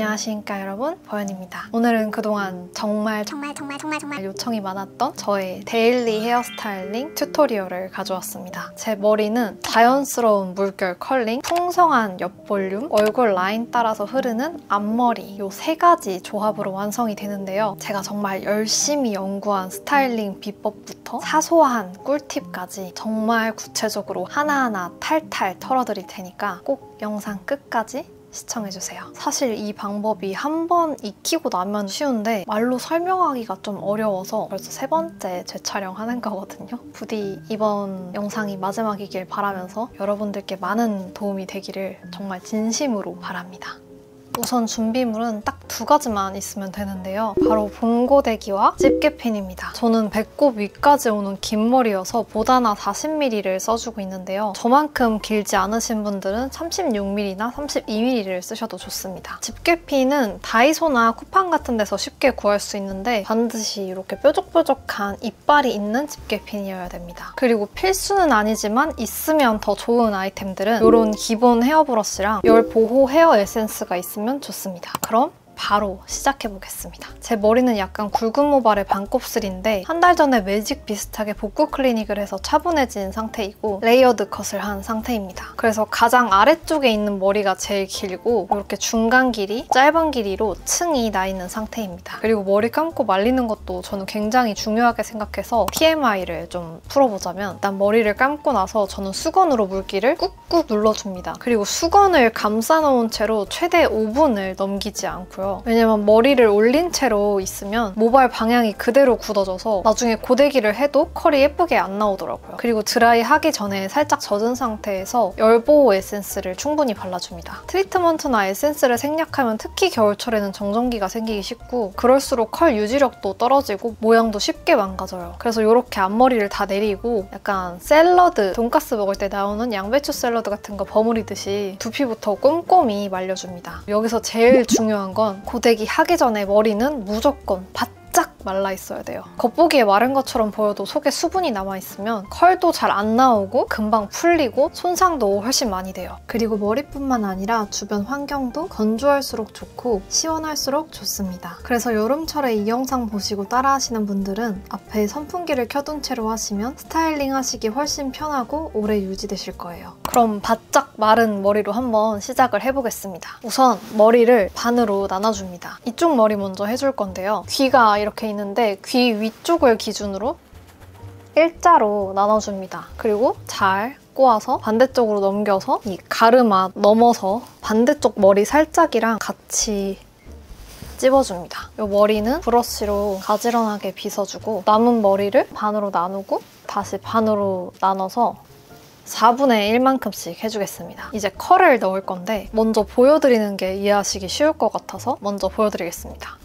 안녕하십니까 여러분, 보현입니다. 오늘은 그동안 정말 요청이 많았던 저의 데일리 헤어스타일링 튜토리얼을 가져왔습니다. 제 머리는 자연스러운 물결 컬링, 풍성한 옆볼륨, 얼굴 라인 따라서 흐르는 앞머리 이 세 가지 조합으로 완성이 되는데요. 제가 정말 열심히 연구한 스타일링 비법부터 사소한 꿀팁까지 정말 구체적으로 하나하나 탈탈 털어드릴 테니까 꼭 영상 끝까지 시청해주세요. 사실 이 방법이 한 번 익히고 나면 쉬운데 말로 설명하기가 좀 어려워서 벌써 세 번째 재촬영하는 거거든요. 부디 이번 영상이 마지막이길 바라면서 여러분들께 많은 도움이 되기를 정말 진심으로 바랍니다. 우선 준비물은 딱 두 가지만 있으면 되는데요. 바로 봉고데기와 집게핀입니다. 저는 배꼽 위까지 오는 긴 머리여서 보다나 40mm를 써주고 있는데요. 저만큼 길지 않으신 분들은 36mm나 32mm를 쓰셔도 좋습니다. 집게핀은 다이소나 쿠팡 같은 데서 쉽게 구할 수 있는데 반드시 이렇게 뾰족뾰족한 이빨이 있는 집게핀이어야 됩니다. 그리고 필수는 아니지만 있으면 더 좋은 아이템들은 이런 기본 헤어브러쉬랑 열 보호 헤어 에센스가 있으면 좋습니다. 그럼 바로 시작해보겠습니다. 제 머리는 약간 굵은 모발의 반곱슬인데 한 달 전에 매직 비슷하게 복구 클리닉을 해서 차분해진 상태이고 레이어드 컷을 한 상태입니다. 그래서 가장 아래쪽에 있는 머리가 제일 길고 이렇게 중간 길이, 짧은 길이로 층이 나 있는 상태입니다. 그리고 머리 감고 말리는 것도 저는 굉장히 중요하게 생각해서 TMI를 좀 풀어보자면 일단 머리를 감고 나서 저는 수건으로 물기를 꾹꾹 눌러줍니다. 그리고 수건을 감싸놓은 채로 최대 5분을 넘기지 않고요. 왜냐면 머리를 올린 채로 있으면 모발 방향이 그대로 굳어져서 나중에 고데기를 해도 컬이 예쁘게 안 나오더라고요. 그리고 드라이 하기 전에 살짝 젖은 상태에서 열보호 에센스를 충분히 발라줍니다. 트리트먼트나 에센스를 생략하면 특히 겨울철에는 정전기가 생기기 쉽고 그럴수록 컬 유지력도 떨어지고 모양도 쉽게 망가져요. 그래서 이렇게 앞머리를 다 내리고 약간 샐러드, 돈가스 먹을 때 나오는 양배추 샐러드 같은 거 버무리듯이 두피부터 꼼꼼히 말려줍니다. 여기서 제일 중요한 건 고데기 하기 전에 머리는 무조건 바짝 말라 있어야 돼요. 겉보기에 마른 것처럼 보여도 속에 수분이 남아있으면 컬도 잘 안 나오고 금방 풀리고 손상도 훨씬 많이 돼요. 그리고 머리뿐만 아니라 주변 환경도 건조할수록 좋고 시원할수록 좋습니다. 그래서 여름철에 이 영상 보시고 따라하시는 분들은 앞에 선풍기를 켜둔 채로 하시면 스타일링 하시기 훨씬 편하고 오래 유지되실 거예요. 그럼 바짝 마른 머리로 한번 시작을 해보겠습니다. 우선 머리를 반으로 나눠줍니다. 이쪽 머리 먼저 해줄 건데요. 귀가 이렇게 있는데 귀 위쪽을 기준으로 일자로 나눠줍니다. 그리고 잘 꼬아서 반대쪽으로 넘겨서 이 가르마 넘어서 반대쪽 머리 살짝이랑 같이 찝어줍니다. 이 머리는 브러쉬로 가지런하게 빗어주고 남은 머리를 반으로 나누고 다시 반으로 나눠서 4분의 1만큼씩 해주겠습니다. 이제 컬을 넣을 건데 먼저 보여드리는 게 이해하시기 쉬울 것 같아서 먼저 보여드리겠습니다.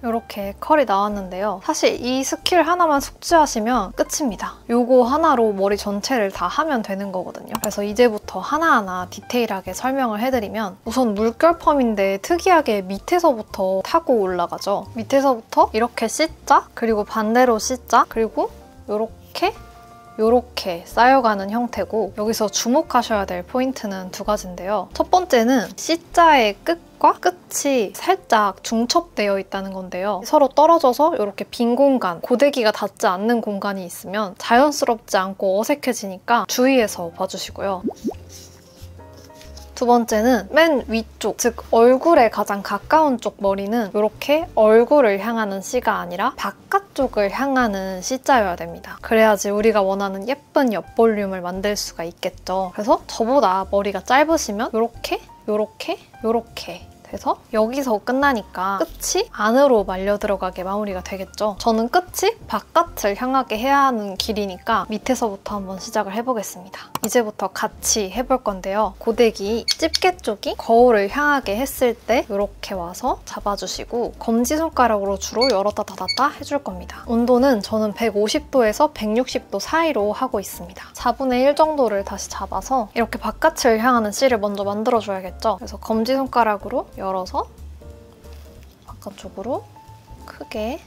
이렇게 컬이 나왔는데요. 사실 이 스킬 하나만 숙지하시면 끝입니다. 요거 하나로 머리 전체를 다 하면 되는 거거든요. 그래서 이제부터 하나하나 디테일하게 설명을 해드리면 우선 물결 펌인데 특이하게 밑에서부터 타고 올라가죠. 밑에서부터 이렇게 C자, 그리고 반대로 C자, 그리고 요렇게 쌓여가는 형태고 여기서 주목하셔야 될 포인트는 두 가지인데요. 첫 번째는 C자의 끝과 끝이 살짝 중첩되어 있다는 건데요. 서로 떨어져서 이렇게 빈 공간, 고데기가 닿지 않는 공간이 있으면 자연스럽지 않고 어색해지니까 주의해서 봐주시고요. 두 번째는 맨 위쪽, 즉 얼굴에 가장 가까운 쪽 머리는 이렇게 얼굴을 향하는 C가 아니라 바깥쪽을 향하는 C자여야 됩니다. 그래야지 우리가 원하는 예쁜 옆볼륨을 만들 수가 있겠죠. 그래서 저보다 머리가 짧으시면 이렇게 돼서 여기서 끝나니까 끝이 안으로 말려 들어가게 마무리가 되겠죠. 저는 끝이 바깥을 향하게 해야 하는 길이니까 밑에서부터 한번 시작을 해보겠습니다. 이제부터 같이 해볼 건데요. 고데기 집게 쪽이 거울을 향하게 했을 때 이렇게 와서 잡아주시고 검지손가락으로 주로 열었다 닫았다 해줄 겁니다. 온도는 저는 150도에서 160도 사이로 하고 있습니다. 4분의 1 정도를 다시 잡아서 이렇게 바깥을 향하는 C를 먼저 만들어줘야겠죠. 그래서 검지손가락으로 열어서 바깥쪽으로 크게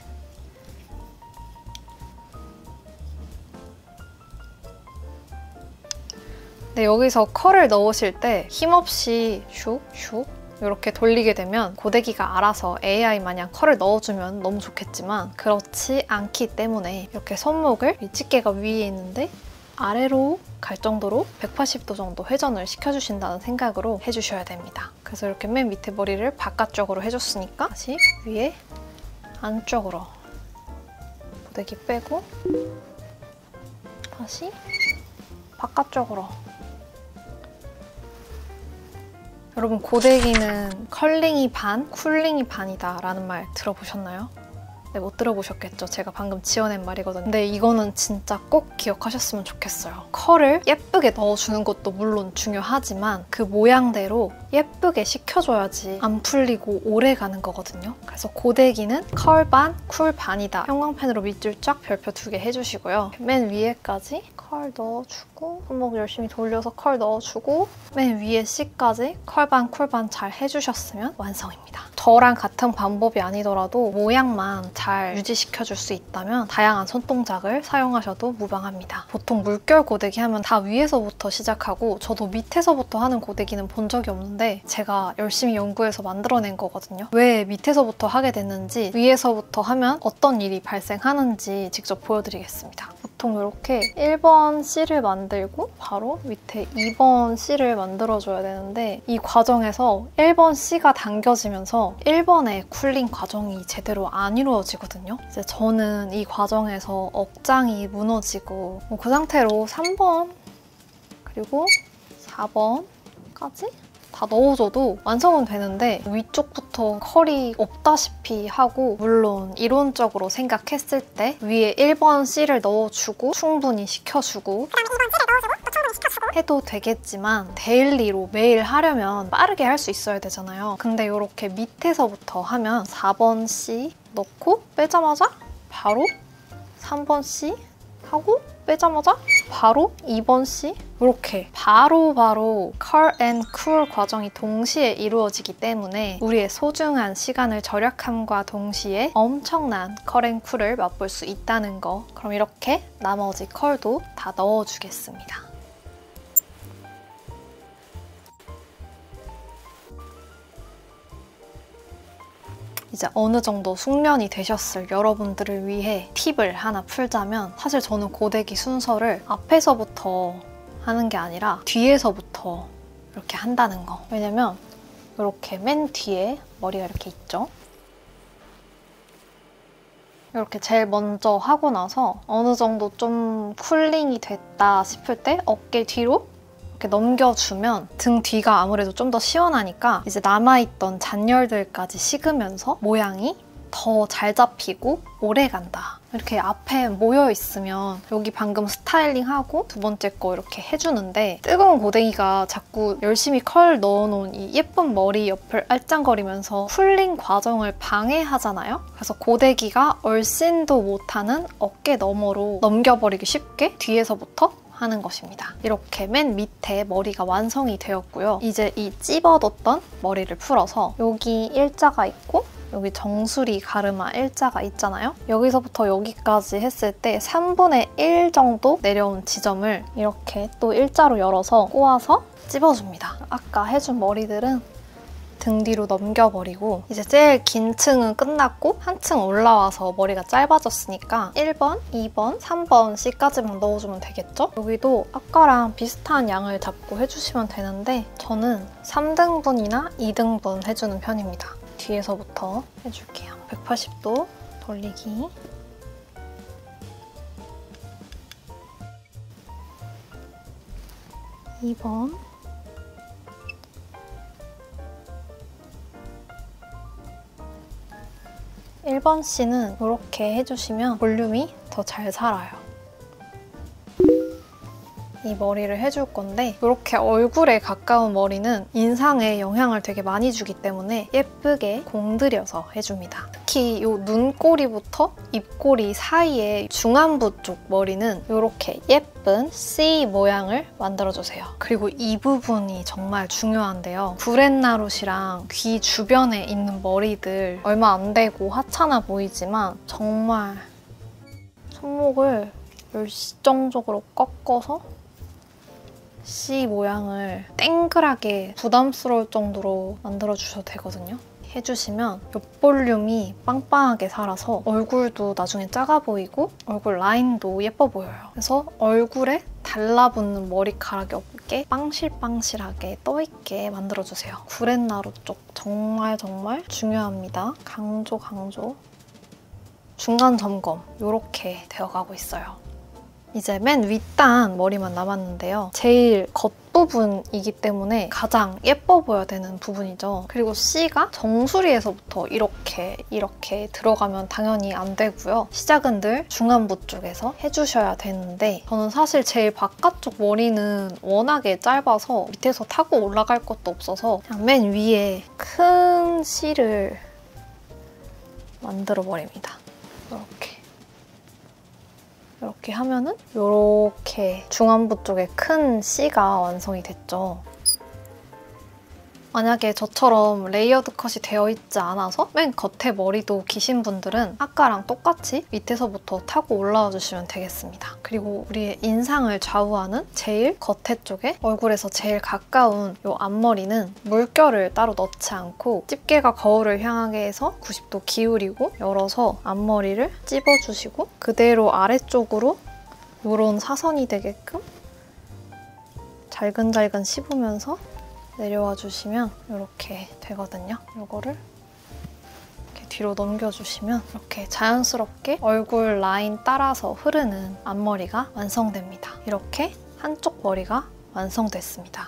네, 여기서 컬을 넣으실 때 힘없이 슉슉 이렇게 돌리게 되면 고데기가 알아서 AI 마냥 컬을 넣어주면 너무 좋겠지만 그렇지 않기 때문에 이렇게 손목을 집게가 위에 있는데 아래로 갈 정도로 180도 정도 회전을 시켜주신다는 생각으로 해주셔야 됩니다. 그래서 이렇게 맨 밑에 머리를 바깥쪽으로 해줬으니까 다시 위에 안쪽으로 고데기 빼고 다시 바깥쪽으로. 여러분 고데기는 컬링이 반, 쿨링이 반이다 라는 말 들어보셨나요? 네, 못 들어보셨겠죠? 제가 방금 지어낸 말이거든요. 근데 이거는 진짜 꼭 기억하셨으면 좋겠어요. 컬을 예쁘게 넣어주는 것도 물론 중요하지만 그 모양대로 예쁘게 식혀줘야지 안 풀리고 오래 가는 거거든요. 그래서 고데기는 컬 반, 쿨 반이다. 형광펜으로 밑줄 쫙 별표 2개 해주시고요. 맨 위에까지 컬 넣어주고 손목 열심히 돌려서 컬 넣어주고 맨 위에 C까지 컬 반, 쿨 반 잘 해주셨으면 완성입니다. 저랑 같은 방법이 아니더라도 모양만 잘 유지시켜줄 수 있다면 다양한 손동작을 사용하셔도 무방합니다. 보통 물결 고데기 하면 다 위에서부터 시작하고 저도 밑에서부터 하는 고데기는 본 적이 없는데 제가 열심히 연구해서 만들어낸 거거든요. 왜 밑에서부터 하게 됐는지 위에서부터 하면 어떤 일이 발생하는지 직접 보여드리겠습니다. 보통 이렇게 1번 C를 만들고 바로 밑에 2번 C를 만들어줘야 되는데 이 과정에서 1번 C가 당겨지면서 1번의 쿨링 과정이 제대로 안 이루어지거든요. 이제 저는 이 과정에서 억장이 무너지고 그 상태로 3번 그리고 4번까지 다 넣어줘도 완성은 되는데 위쪽부터 컬이 없다시피 하고 물론 이론적으로 생각했을 때 위에 1번 C를 넣어주고 충분히 식혀주고 해도 되겠지만 데일리로 매일 하려면 빠르게 할 수 있어야 되잖아요. 근데 이렇게 밑에서부터 하면 4번 C 넣고 빼자마자 바로 3번 C 하고 빼자마자 바로 2번 C 이렇게 바로바로 컬 앤 쿨 과정이 동시에 이루어지기 때문에 우리의 소중한 시간을 절약함과 동시에 엄청난 컬 앤 쿨을 맛볼 수 있다는 거. 그럼 이렇게 나머지 컬도 다 넣어주겠습니다. 이제 어느 정도 숙련이 되셨을 여러분들을 위해 팁을 하나 풀자면 사실 저는 고데기 순서를 앞에서부터 하는 게 아니라 뒤에서부터 이렇게 한다는 거. 왜냐면 이렇게 맨 뒤에 머리가 이렇게 있죠. 이렇게 제일 먼저 하고 나서 어느 정도 좀 쿨링이 됐다 싶을 때 어깨 뒤로 이렇게 넘겨주면 등 뒤가 아무래도 좀 더 시원하니까 이제 남아있던 잔열들까지 식으면서 모양이 더 잘 잡히고 오래 간다. 이렇게 앞에 모여있으면 여기 방금 스타일링하고 두 번째 거 이렇게 해주는데 뜨거운 고데기가 자꾸 열심히 컬 넣어놓은 이 예쁜 머리 옆을 알짱거리면서 쿨링 과정을 방해하잖아요? 그래서 고데기가 얼씬도 못하는 어깨 너머로 넘겨버리기 쉽게 뒤에서부터 하는 것입니다. 이렇게 맨 밑에 머리가 완성이 되었고요. 이제 이 찝어뒀던 머리를 풀어서 여기 일자가 있고 여기 정수리 가르마 일자가 있잖아요. 여기서부터 여기까지 했을 때 3분의 1 정도 내려온 지점을 이렇게 또 일자로 열어서 꼬아서 찝어줍니다. 아까 해준 머리들은 등 뒤로 넘겨버리고 이제 제일 긴 층은 끝났고 한 층 올라와서 머리가 짧아졌으니까 1번, 2번, 3번 C까지만 넣어주면 되겠죠? 여기도 아까랑 비슷한 양을 잡고 해주시면 되는데 저는 3등분이나 2등분 해주는 편입니다. 뒤에서부터 해줄게요. 180도 돌리기. 2번 1번 C는 이렇게 해주시면 볼륨이 더 잘 살아요. 이 머리를 해줄 건데 이렇게 얼굴에 가까운 머리는 인상에 영향을 되게 많이 주기 때문에 예쁘게 공들여서 해줍니다. 특히 이 눈꼬리부터 입꼬리 사이에 중안부 쪽 머리는 이렇게 예쁜 C 모양을 만들어주세요. 그리고 이 부분이 정말 중요한데요. 구렛나룻이랑 귀 주변에 있는 머리들 얼마 안 되고 하찮아 보이지만 정말 손목을 열정적으로 꺾어서 C 모양을 땡글하게 부담스러울 정도로 만들어주셔도 되거든요. 해주시면 옆볼륨이 빵빵하게 살아서 얼굴도 나중에 작아 보이고 얼굴 라인도 예뻐 보여요. 그래서 얼굴에 달라붙는 머리카락이 없게 빵실빵실하게 떠있게 만들어주세요. 구렛나루 쪽 정말 중요합니다. 강조. 중간 점검 이렇게 되어가고 있어요. 이제 맨 윗단 머리만 남았는데요. 제일 겉부분이기 때문에 가장 예뻐 보여야 되는 부분이죠. 그리고 C가 정수리에서부터 이렇게 들어가면 당연히 안 되고요. 시작은 늘 중안부 쪽에서 해주셔야 되는데 저는 사실 제일 바깥쪽 머리는 워낙에 짧아서 밑에서 타고 올라갈 것도 없어서 그냥 맨 위에 큰 C를 만들어버립니다. 이렇게 하면은 이렇게 중안부 쪽에 큰 C가 완성이 됐죠. 만약에 저처럼 레이어드 컷이 되어 있지 않아서 맨 겉에 머리도 기신 분들은 아까랑 똑같이 밑에서부터 타고 올라와 주시면 되겠습니다. 그리고 우리의 인상을 좌우하는 제일 겉에 쪽에 얼굴에서 제일 가까운 이 앞머리는 물결을 따로 넣지 않고 집게가 거울을 향하게 해서 90도 기울이고 열어서 앞머리를 찝어주시고 그대로 아래쪽으로 이런 사선이 되게끔 잘근잘근 씹으면서 내려와 주시면 이렇게 되거든요. 이거를 이렇게 뒤로 넘겨주시면 이렇게 자연스럽게 얼굴 라인 따라서 흐르는 앞머리가 완성됩니다. 이렇게 한쪽 머리가 완성됐습니다.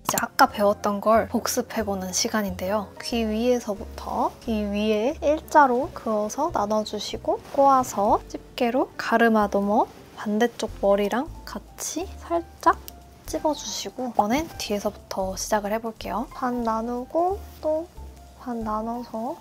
이제 아까 배웠던 걸 복습해보는 시간인데요. 귀 위에서부터 귀 위에 일자로 그어서 나눠주시고 꼬아서 집게로 가르마도머 반대쪽 머리랑 같이 살짝 찝어주시고 이번엔 뒤에서부터 시작을 해볼게요. 반 나누고 또 반 나눠서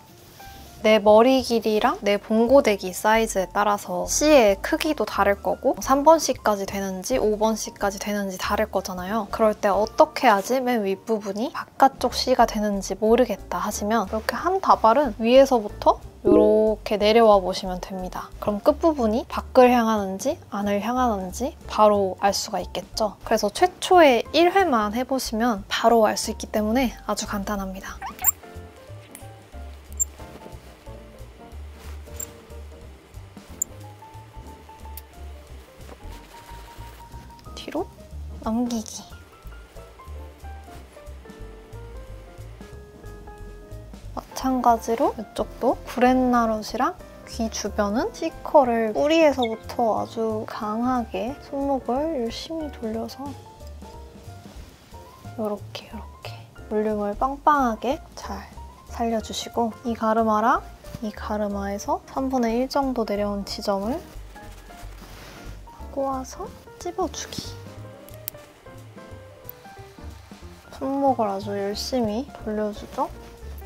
내 머리 길이랑 내 봉고데기 사이즈에 따라서 C의 크기도 다를 거고 3번C까지 되는지 5번C까지 되는지 다를 거잖아요. 그럴 때 어떻게 해야지 맨 윗부분이 바깥쪽 C가 되는지 모르겠다 하시면 이렇게 한 다발은 위에서부터 이렇게 내려와 보시면 됩니다. 그럼 끝부분이 밖을 향하는지 안을 향하는지 바로 알 수가 있겠죠. 그래서 최초에 1회만 해보시면 바로 알 수 있기 때문에 아주 간단합니다. 뒤로 넘기기. 마찬가지로 이쪽도 구렛나룻이랑 귀 주변은 C컬을 뿌리에서부터 아주 강하게 손목을 열심히 돌려서 이렇게 볼륨을 빵빵하게 잘 살려주시고 이 가르마랑 이 가르마에서 3분의 1 정도 내려온 지점을 꼬아서 찝어주기. 손목을 아주 열심히 돌려주죠.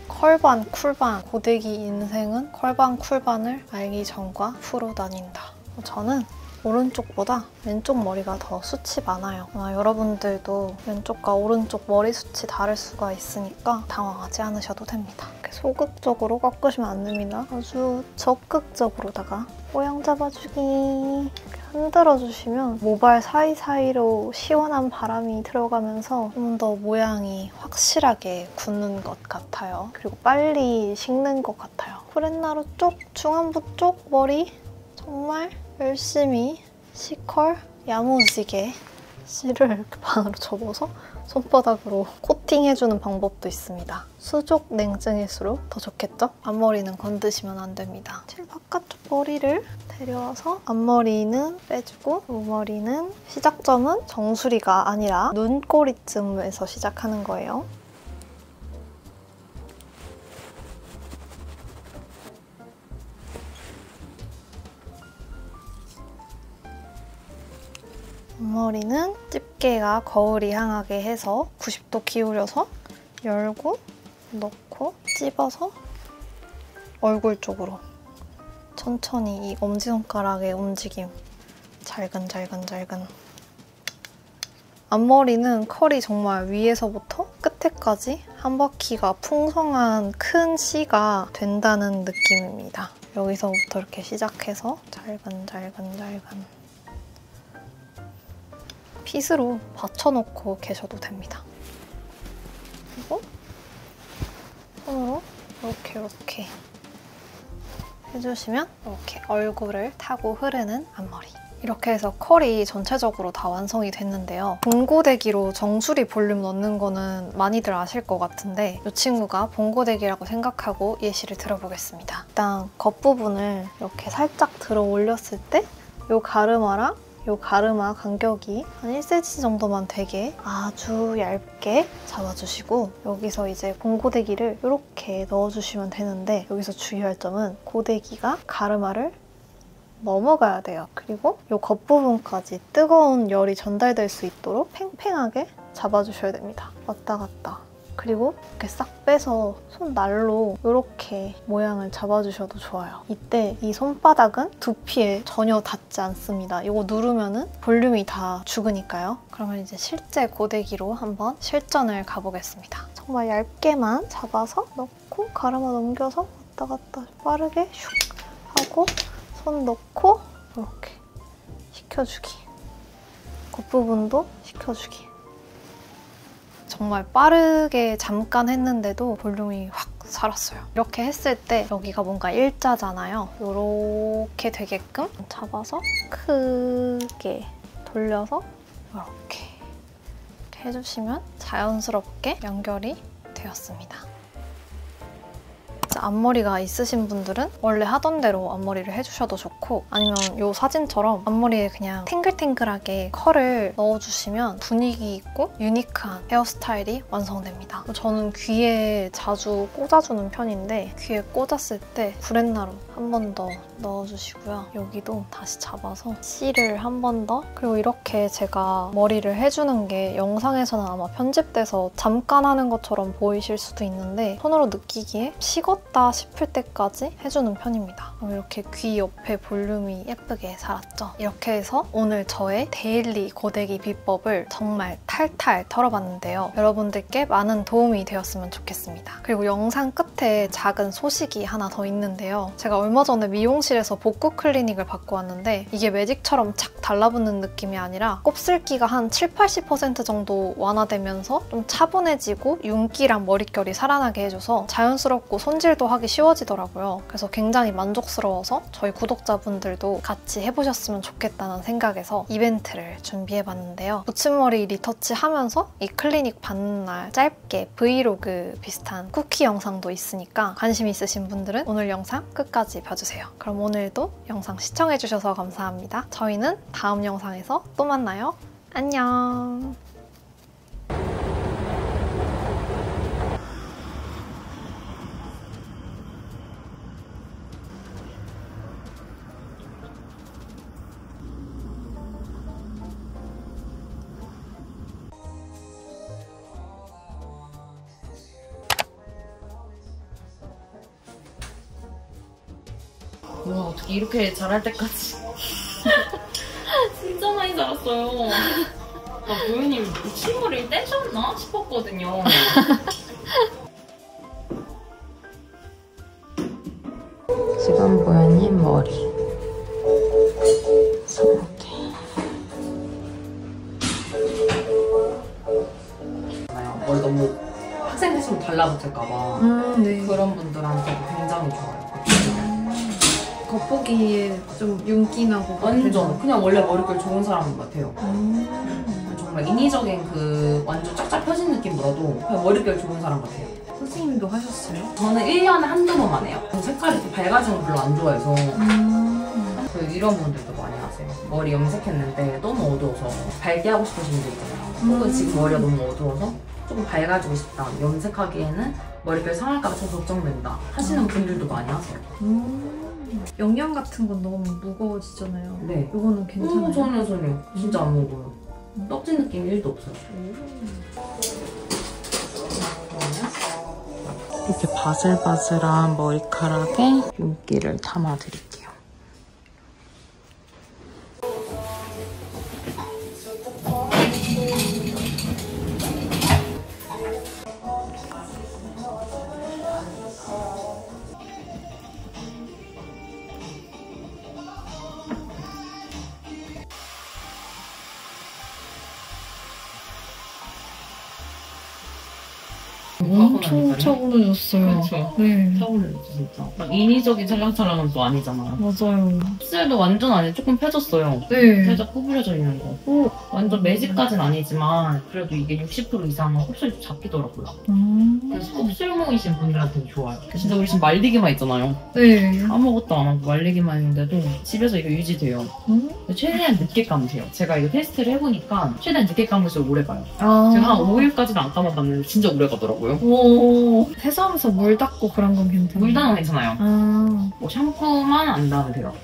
컬반, 쿨반, 고데기 인생은 컬반, 쿨반을 알기 전과 후로 나뉜다. 저는 오른쪽보다 왼쪽 머리가 더 숱이 많아요. 여러분들도 왼쪽과 오른쪽 머리 숱이 다를 수가 있으니까 당황하지 않으셔도 됩니다. 이렇게 소극적으로 꺾으시면 안 됩니다. 아주 적극적으로다가 모양 잡아주기. 이렇게 흔들어주시면 모발 사이사이로 시원한 바람이 들어가면서 좀 더 모양이 확실하게 굳는 것 같아요. 그리고 빨리 식는 것 같아요. 브렛나루 쪽, 중안부 쪽 머리 정말 열심히 시컬 야무지게 실을 이렇게 반으로 접어서 손바닥으로 코팅해주는 방법도 있습니다. 수족 냉증일수록 더 좋겠죠? 앞머리는 건드시면 안 됩니다. 실 바깥쪽 머리를 데려와서 앞머리는 빼주고 옆머리는 시작점은 정수리가 아니라 눈꼬리쯤에서 시작하는 거예요. 앞머리는 집게가 거울이 향하게 해서 90도 기울여서 열고 넣고 찝어서 얼굴 쪽으로 천천히 이 엄지손가락의 움직임 잘근잘근잘근. 앞머리는 컬이 정말 위에서부터 끝에까지 한 바퀴가 풍성한 큰 C가 된다는 느낌입니다. 여기서부터 이렇게 시작해서 잘근잘근잘근. 빗으로 받쳐놓고 계셔도 됩니다. 그리고 손으로 이렇게 해주시면 이렇게 얼굴을 타고 흐르는 앞머리. 이렇게 해서 컬이 전체적으로 다 완성이 됐는데요. 봉고데기로 정수리 볼륨 넣는 거는 많이들 아실 것 같은데 이 친구가 봉고데기라고 생각하고 예시를 들어보겠습니다. 일단 겉부분을 이렇게 살짝 들어 올렸을 때 이 가르마랑 이 가르마 간격이 한 1cm 정도만 되게 아주 얇게 잡아주시고 여기서 이제 봉고데기를 이렇게 넣어주시면 되는데 여기서 주의할 점은 고데기가 가르마를 넘어가야 돼요. 그리고 이 겉부분까지 뜨거운 열이 전달될 수 있도록 팽팽하게 잡아주셔야 됩니다. 왔다 갔다. 그리고 이렇게 싹 빼서 손날로 이렇게 모양을 잡아주셔도 좋아요. 이때 이 손바닥은 두피에 전혀 닿지 않습니다. 이거 누르면은 볼륨이 다 죽으니까요. 그러면 이제 실제 고데기로 한번 실전을 가보겠습니다. 정말 얇게만 잡아서 넣고 가르마 넘겨서 왔다 갔다 빠르게 슉 하고 손 넣고 이렇게 식혀주기. 겉부분도 식혀주기. 정말 빠르게 잠깐 했는데도 볼륨이 확 살았어요. 이렇게 했을 때 여기가 뭔가 일자잖아요. 이렇게 되게끔 잡아서 크게 돌려서 이렇게 해주시면 자연스럽게 연결이 되었습니다. 앞머리가 있으신 분들은 원래 하던 대로 앞머리를 해주셔도 좋고 아니면 이 사진처럼 앞머리에 그냥 탱글탱글하게 컬을 넣어주시면 분위기 있고 유니크한 헤어스타일이 완성됩니다. 저는 귀에 자주 꽂아주는 편인데 귀에 꽂았을 때 브렛나루 한 번 더 넣어주시고요. 여기도 다시 잡아서 C를 한 번 더. 그리고 이렇게 제가 머리를 해주는 게 영상에서는 아마 편집돼서 잠깐 하는 것처럼 보이실 수도 있는데 손으로 느끼기에 식었다 싶을 때까지 해주는 편입니다. 그럼 이렇게 귀 옆에 볼륨이 예쁘게 살았죠? 이렇게 해서 오늘 저의 데일리 고데기 비법을 정말 탈탈 털어봤는데요. 여러분들께 많은 도움이 되었으면 좋겠습니다. 그리고 영상 끝에 작은 소식이 하나 더 있는데요. 제가 얼마 전에 미용실에서 복구 클리닉을 받고 왔는데 이게 매직처럼 착 달라붙는 느낌이 아니라 곱슬기가 한 70~80% 정도 완화되면서 좀 차분해지고 윤기랑 머릿결이 살아나게 해줘서 자연스럽고 손질도 하기 쉬워지더라고요. 그래서 굉장히 만족스러워서 저희 구독자분들도 같이 해보셨으면 좋겠다는 생각에서 이벤트를 준비해봤는데요. 붙임머리 리터치 하면서 이 클리닉 받는 날 짧게 브이로그 비슷한 쿠키 영상도 있으니까 관심 있으신 분들은 오늘 영상 끝까지 봐주세요. 그럼 오늘도 영상 시청해주셔서 감사합니다. 저희는 다음 영상에서 또 만나요. 안녕! 뭐야, 어떻게 이렇게 잘할 때까지 진짜 많이 자랐어요. 나 보현님 치머리 떼셨나 싶었거든요. 머리 이렇게 머리 너무 학생들처럼 달라붙을까봐 네. 그런 분들한테 굉장히 좋아요. 겉보기에 좀 윤기나고 완전 그냥 원래 머릿결 좋은 사람 같아요. 정말 인위적인 그 완전 쫙쫙 펴진 느낌보다도 그냥 머릿결 좋은 사람 같아요. 선생님도 하셨어요? 저는 1년에 한두 번만 해요. 색깔이 좀 밝아지는 거 별로 안 좋아해서 이런 분들도 많이 하세요. 머리 염색했는데 너무 어두워서 밝게 하고 싶으신 분들 있잖아요. 혹은 지금 머리가 너무 어두워서 조금 밝아지고 싶다. 염색하기에는 머릿결 상할까 봐 좀 걱정된다 하시는 분들도 많이 하세요. 영양 같은 건 너무 무거워지잖아요. 네. 이거는 괜찮아요? 전혀 진짜 안 먹어요. 떡진 느낌 1도 없어요. 이렇게 바슬바슬한 머리카락에 윤기를 담아드릴게요. 엄청 차분해졌어요. 그렇죠. 네. 차분해졌어 진짜. 막 인위적인 찰랑찰랑은 또 아니잖아요. 맞아요. 흡술도 완전 아니에요. 조금 펴졌어요. 네. 살짝 구부려져 있는 거. 오. 완전 매직까지는 아니지만 그래도 이게 60% 이상 흡술이 좀 잡히더라고요. 그래서 흡술몽이신 분들한테는 좋아요. 진짜 우리 지금 말리기만 있잖아요. 네. 아무것도 안 하고 말리기만 했는데도 집에서 이거 유지돼요. 최대한 늦게 감으세요. 제가 이거 테스트를 해보니까 최대한 늦게 감을수록 오래 가요. 아. 제가 한 5일까지는 안 감아봤는데 진짜 오래 가더라고요. 오. 세수하면서 물 닦고 그런 건 괜찮아요? 물 닿으면 괜찮아요. 아. 뭐 샴푸만 안 닿으면 돼요.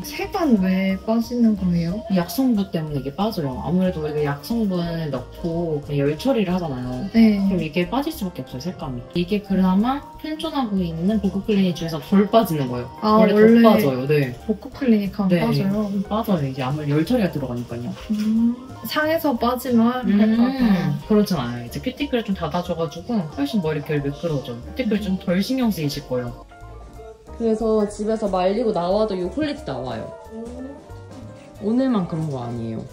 색은 왜 빠지는 거예요? 이 약성분 때문에 이게 빠져요. 아무래도 이게 약성분을 넣고 그냥 열 처리를 하잖아요. 네. 그럼 이게 빠질 수밖에 없어요, 색감이. 이게 그나마 펜존하고 있는 보고 클리닉 중에서 덜 빠지는 거예요. 아, 원래 더 빠져요, 네. 복구 클리닉 하면 네. 빠져요? 빠져요. 이게 아무래도 열 처리가 들어가니까요. 상에서 빠지면 할까봐. 그렇진 않아요. 이제 큐티클을 좀 닫아줘가지고 훨씬 머릿결 미끄러워져요. 큐티클 좀 덜 신경 쓰이실 거예요. 그래서 집에서 말리고 나와도 이 퀄리티 나와요. 오늘만 그런 거 아니에요.